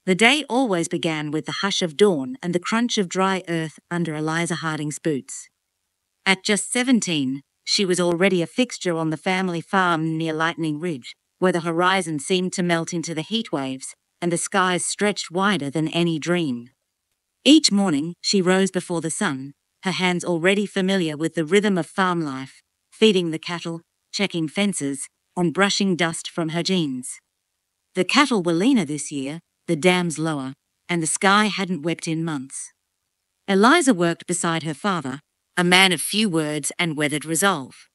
The day always began with the hush of dawn and the crunch of dry earth under Eliza Harding's boots. At just 17, she was already a fixture on the family farm near Lightning Ridge, where the horizon seemed to melt into the heat waves and the skies stretched wider than any dream. Each morning, she rose before the sun, her hands already familiar with the rhythm of farm life, feeding the cattle, checking fences, and brushing dust from her jeans. The cattle were leaner this year, the dams lower, and the sky hadn't wept in months. Eliza worked beside her father, a man of few words and weathered resolve.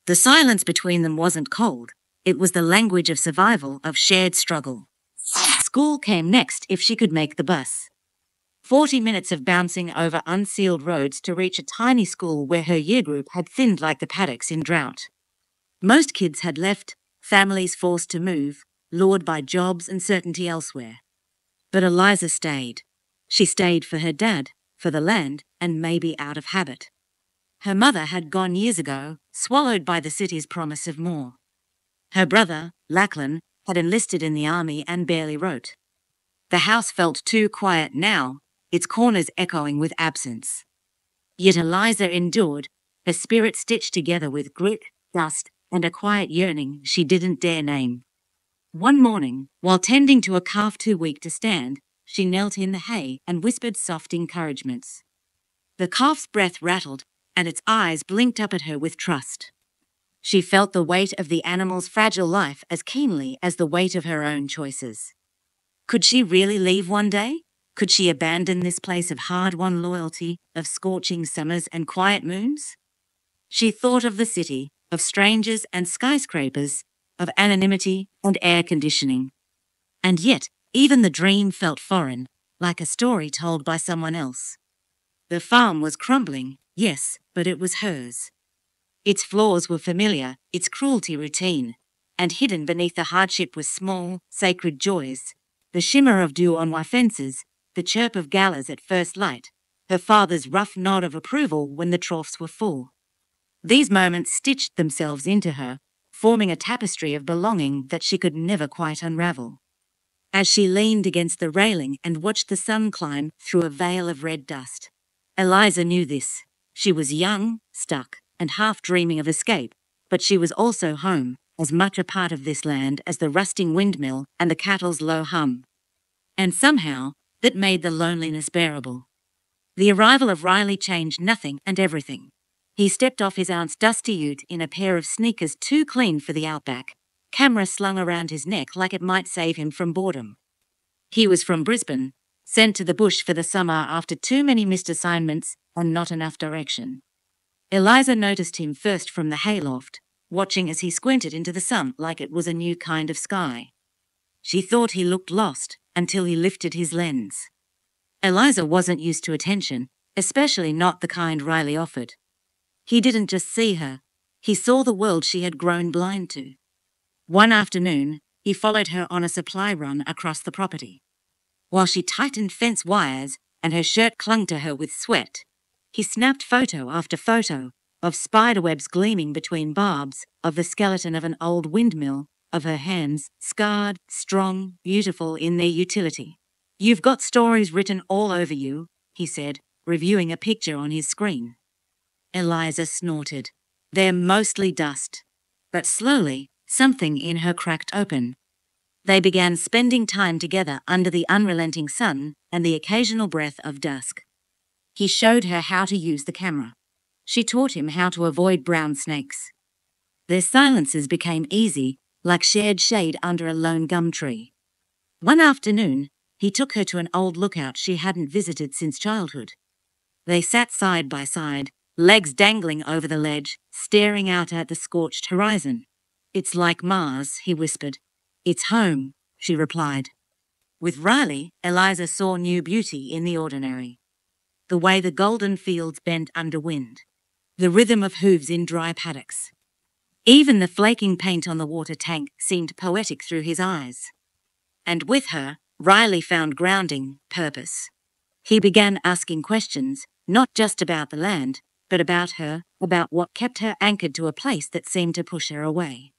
The silence between them wasn't cold, it was the language of survival, of shared struggle. School came next if she could make the bus. 40 minutes of bouncing over unsealed roads to reach a tiny school where her year group had thinned like the paddocks in drought. Most kids had left, families forced to move, lured by jobs and certainty elsewhere. But Eliza stayed. She stayed for her dad, for the land, and maybe out of habit. Her mother had gone years ago, swallowed by the city's promise of more. Her brother, Lachlan, had enlisted in the army and barely wrote. The house felt too quiet now, its corners echoing with absence. Yet Eliza endured, her spirit stitched together with grit, dust, and a quiet yearning she didn't dare name. One morning, while tending to a calf too weak to stand, she knelt in the hay and whispered soft encouragements. The calf's breath rattled, and its eyes blinked up at her with trust. She felt the weight of the animal's fragile life as keenly as the weight of her own choices. Could she really leave one day? Could she abandon this place of hard-won loyalty, of scorching summers and quiet moons? She thought of the city, of strangers and skyscrapers, of anonymity and air conditioning. And yet, even the dream felt foreign, like a story told by someone else. The farm was crumbling, yes, but it was hers. Its flaws were familiar, its cruelty routine, and hidden beneath the hardship were small, sacred joys. The shimmer of dew on fences, the chirp of gallows at first light, her father's rough nod of approval when the troughs were full. These moments stitched themselves into her, forming a tapestry of belonging that she could never quite unravel. As she leaned against the railing and watched the sun climb through a veil of red dust, Eliza knew this. She was young, stuck, and half dreaming of escape, but she was also home, as much a part of this land as the rusting windmill and the cattle's low hum. And somehow, that made the loneliness bearable. The arrival of Riley changed nothing and everything. He stepped off his aunt's dusty ute in a pair of sneakers too clean for the outback, camera slung around his neck like it might save him from boredom. He was from Brisbane, sent to the bush for the summer after too many missed assignments and not enough direction. Eliza noticed him first from the hayloft, watching as he squinted into the sun like it was a new kind of sky. She thought he looked lost until he lifted his lens. Eliza wasn't used to attention, especially not the kind Riley offered. He didn't just see her, he saw the world she had grown blind to. One afternoon, he followed her on a supply run across the property. While she tightened fence wires and her shirt clung to her with sweat, he snapped photo after photo of spiderwebs gleaming between barbs, of the skeleton of an old windmill, of her hands, scarred, strong, beautiful in their utility. "You've got stories written all over you," he said, reviewing a picture on his screen. Eliza snorted. "They're mostly dust." But slowly, something in her cracked open. They began spending time together under the unrelenting sun and the occasional breath of dusk. He showed her how to use the camera. She taught him how to avoid brown snakes. Their silences became easy, like shared shade under a lone gum tree. One afternoon, he took her to an old lookout she hadn't visited since childhood. They sat side by side, legs dangling over the ledge, staring out at the scorched horizon. "It's like Mars," he whispered. "It's home," she replied. With Riley, Eliza saw new beauty in the ordinary. The way the golden fields bent under wind. The rhythm of hooves in dry paddocks. Even the flaking paint on the water tank seemed poetic through his eyes. And with her, Riley found grounding, purpose. He began asking questions, not just about the land, but about her, about what kept her anchored to a place that seemed to push her away.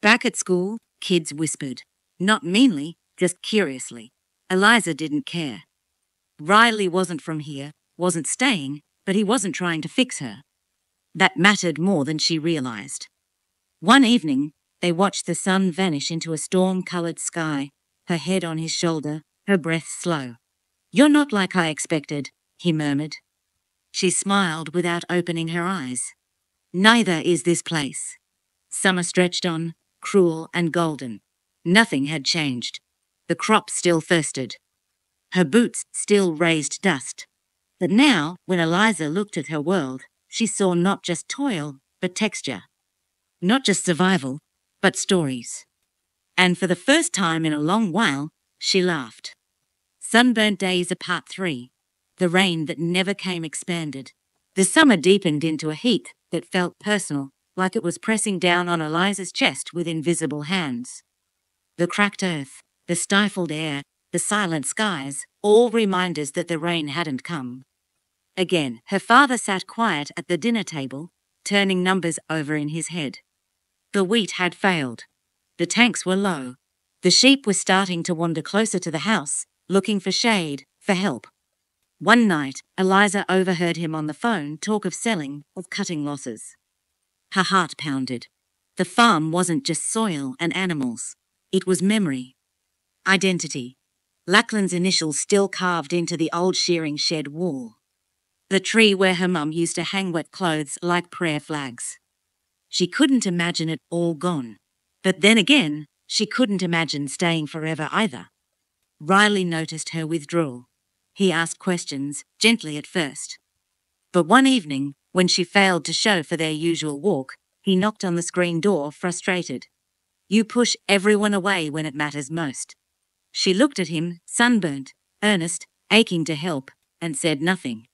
Back at school, kids whispered. Not meanly, just curiously. Eliza didn't care. Riley wasn't from here, wasn't staying, but he wasn't trying to fix her. That mattered more than she realized. One evening, they watched the sun vanish into a storm-colored sky, her head on his shoulder, her breath slow. "You're not like I expected," he murmured. She smiled without opening her eyes. "Neither is this place." Summer stretched on, cruel and golden. Nothing had changed. The crop still thirsted. Her boots still raised dust. But now, when Eliza looked at her world, she saw not just toil, but texture. Not just survival, but stories. And for the first time in a long while, she laughed. Sunburnt Days are Part 3. The rain that never came expanded. The summer deepened into a heat that felt personal, like it was pressing down on Eliza's chest with invisible hands. The cracked earth, the stifled air, the silent skies, all reminders that the rain hadn't come. Again, her father sat quiet at the dinner table, turning numbers over in his head. The wheat had failed. The tanks were low. The sheep were starting to wander closer to the house, looking for shade, for help. One night, Eliza overheard him on the phone talk of selling, of cutting losses. Her heart pounded. The farm wasn't just soil and animals. It was memory. Identity. Lachlan's initials still carved into the old shearing shed wall. The tree where her mum used to hang wet clothes like prayer flags. She couldn't imagine it all gone. But then again, she couldn't imagine staying forever either. Riley noticed her withdrawal. He asked questions, gently at first. But one evening, when she failed to show for their usual walk, he knocked on the screen door, frustrated. "You push everyone away when it matters most." She looked at him, sunburnt, earnest, aching to help, and said nothing.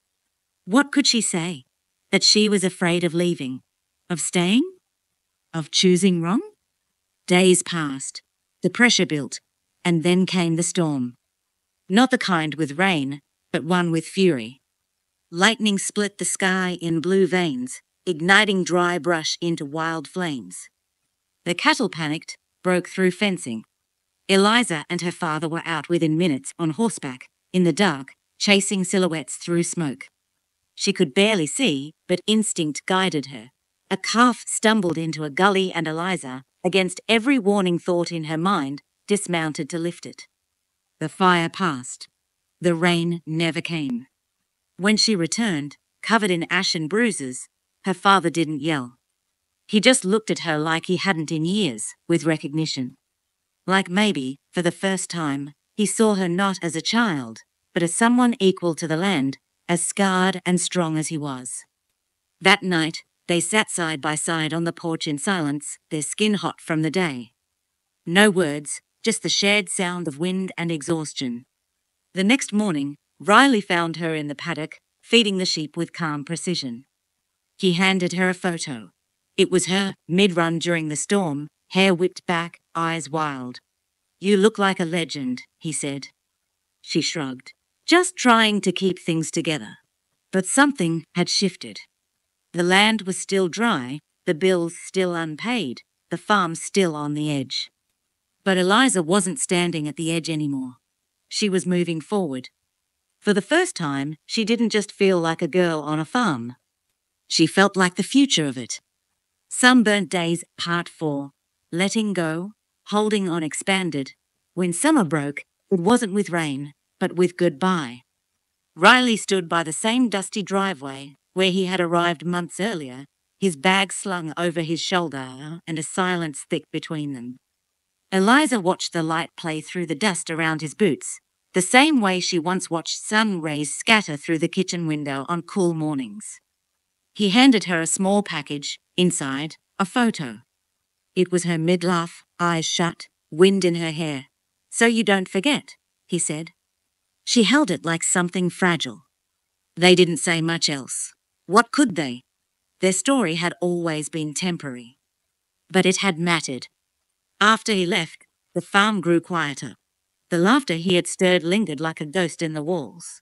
What could she say? That she was afraid of leaving? Of staying? Of choosing wrong? Days passed. The pressure built, and then came the storm. Not the kind with rain, but one with fury. Lightning split the sky in blue veins, igniting dry brush into wild flames. The cattle panicked, broke through fencing. Eliza and her father were out within minutes on horseback, in the dark, chasing silhouettes through smoke. She could barely see, but instinct guided her. A calf stumbled into a gully and Eliza, against every warning thought in her mind, dismounted to lift it. The fire passed. The rain never came. When she returned, covered in ash and bruises, her father didn't yell. He just looked at her like he hadn't in years, with recognition. Like maybe, for the first time, he saw her not as a child, but as someone equal to the land, as scarred and strong as he was. That night, they sat side by side on the porch in silence, their skin hot from the day. No words, just the shared sound of wind and exhaustion. The next morning, Riley found her in the paddock, feeding the sheep with calm precision. He handed her a photo. It was her, mid-run during the storm, hair whipped back, eyes wild. "You look like a legend," he said. She shrugged. Just trying to keep things together. But something had shifted. The land was still dry, the bills still unpaid, the farm still on the edge. But Eliza wasn't standing at the edge anymore. She was moving forward. For the first time, she didn't just feel like a girl on a farm. She felt like the future of it. Sunburnt Days, Part 4. Letting go, holding on expanded. When summer broke, it wasn't with rain, but with goodbye. Riley stood by the same dusty driveway where he had arrived months earlier, his bag slung over his shoulder and a silence thick between them. Eliza watched the light play through the dust around his boots, the same way she once watched sun rays scatter through the kitchen window on cool mornings. He handed her a small package, inside, a photo. It was her mid-laugh, eyes shut, wind in her hair. "So you don't forget," he said. She held it like something fragile. They didn't say much else. What could they? Their story had always been temporary. But it had mattered. After he left, the farm grew quieter. The laughter he had stirred lingered like a ghost in the walls.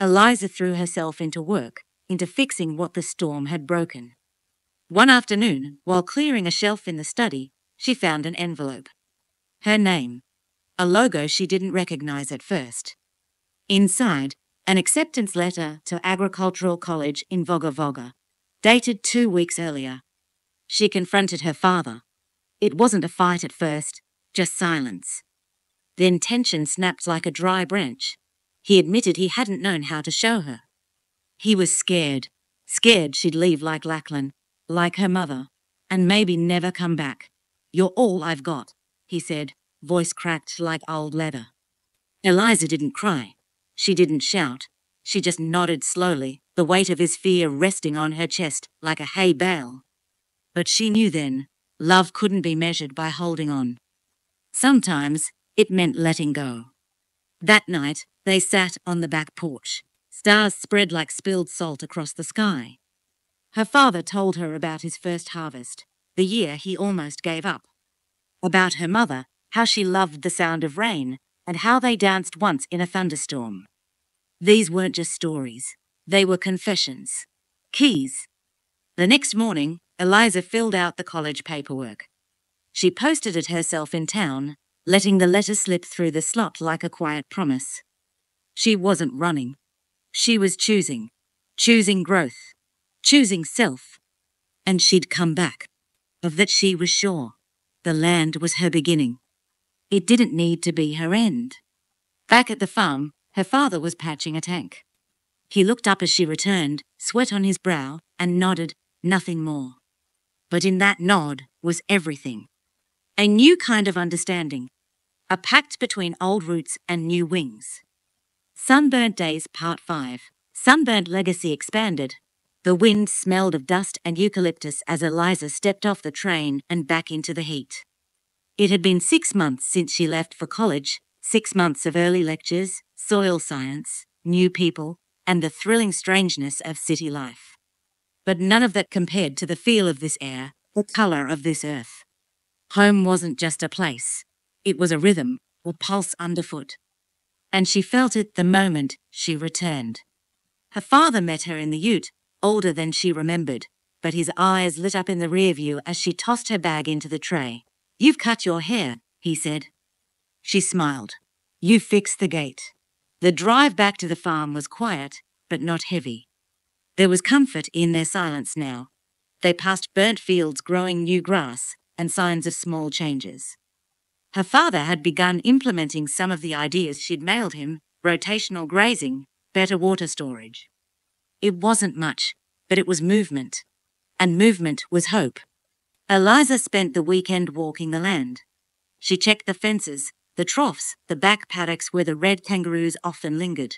Eliza threw herself into work, into fixing what the storm had broken. One afternoon, while clearing a shelf in the study, she found an envelope. Her name. a logo she didn't recognize at first. Inside, an acceptance letter to Agricultural College in Wagga Wagga, dated 2 weeks earlier. She confronted her father. It wasn't a fight at first, just silence. Then tension snapped like a dry branch. He admitted he hadn't known how to show her. He was scared she'd leave like Lachlan, like her mother, and maybe never come back. "You're all I've got," he said, voice cracked like old leather. Eliza didn't cry. She didn't shout. She just nodded slowly, the weight of his fear resting on her chest like a hay bale. But she knew then, love couldn't be measured by holding on. Sometimes, it meant letting go. That night, they sat on the back porch. Stars spread like spilled salt across the sky. Her father told her about his first harvest, the year he almost gave up. About her mother, how she loved the sound of rain, and how they danced once in a thunderstorm. These weren't just stories. They were confessions. Keys. The next morning, Eliza filled out the college paperwork. She posted it herself in town, letting the letter slip through the slot like a quiet promise. She wasn't running. She was choosing. Choosing growth. Choosing self. And she'd come back. Of that she was sure. The land was her beginning. It didn't need to be her end. Back at the farm, her father was patching a tank. He looked up as she returned, sweat on his brow, and nodded, nothing more. But in that nod was everything. A new kind of understanding. A pact between old roots and new wings. Sunburnt Days Part 5. Sunburnt Legacy expanded. The wind smelled of dust and eucalyptus as Eliza stepped off the train and back into the heat. It had been 6 months since she left for college, 6 months of early lectures, soil science, new people, and the thrilling strangeness of city life. But none of that compared to the feel of this air, the color of this earth. Home wasn't just a place. It was a rhythm, a pulse underfoot. And she felt it the moment she returned. Her father met her in the ute, older than she remembered, but his eyes lit up in the rear view as she tossed her bag into the tray. "You've cut your hair," he said. She smiled. "You fixed the gate." The drive back to the farm was quiet, but not heavy. There was comfort in their silence now. They passed burnt fields growing new grass and signs of small changes. Her father had begun implementing some of the ideas she'd mailed him: rotational grazing, better water storage. It wasn't much, but it was movement. And movement was hope. Eliza spent the weekend walking the land. She checked the fences, the troughs, the back paddocks where the red kangaroos often lingered.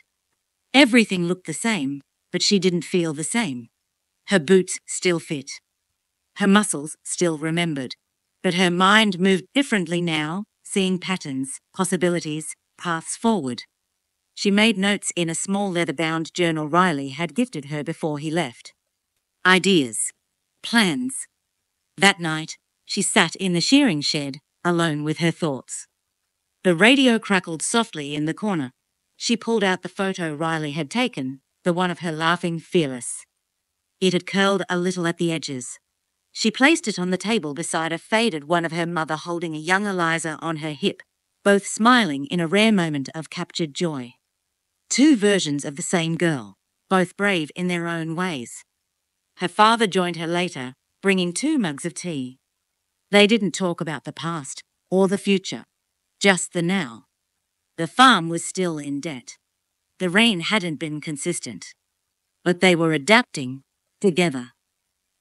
Everything looked the same, but she didn't feel the same. Her boots still fit. Her muscles still remembered. But her mind moved differently now, seeing patterns, possibilities, paths forward. She made notes in a small leather-bound journal Riley had gifted her before he left. Ideas. Plans. That night, she sat in the shearing shed, alone with her thoughts. The radio crackled softly in the corner. She pulled out the photo Riley had taken, the one of her laughing fearless. It had curled a little at the edges. She placed it on the table beside a faded one of her mother holding a young Eliza on her hip, both smiling in a rare moment of captured joy. 2 versions of the same girl, both brave in their own ways. Her father joined her later, bringing 2 mugs of tea. They didn't talk about the past or the future, just the now. The farm was still in debt. The rain hadn't been consistent. But they were adapting, together.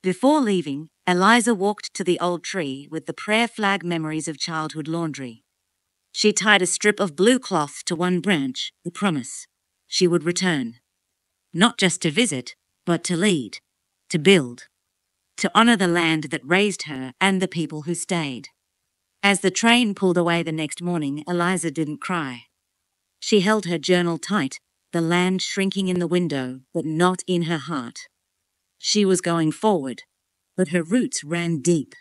Before leaving, Eliza walked to the old tree with the prayer flag memories of childhood laundry. She tied a strip of blue cloth to one branch, the promise. She would return. Not just to visit, but to lead, to build, to honor the land that raised her and the people who stayed. As the train pulled away the next morning, Eliza didn't cry. She held her journal tight, the land shrinking in the window, but not in her heart. She was going forward, but her roots ran deep.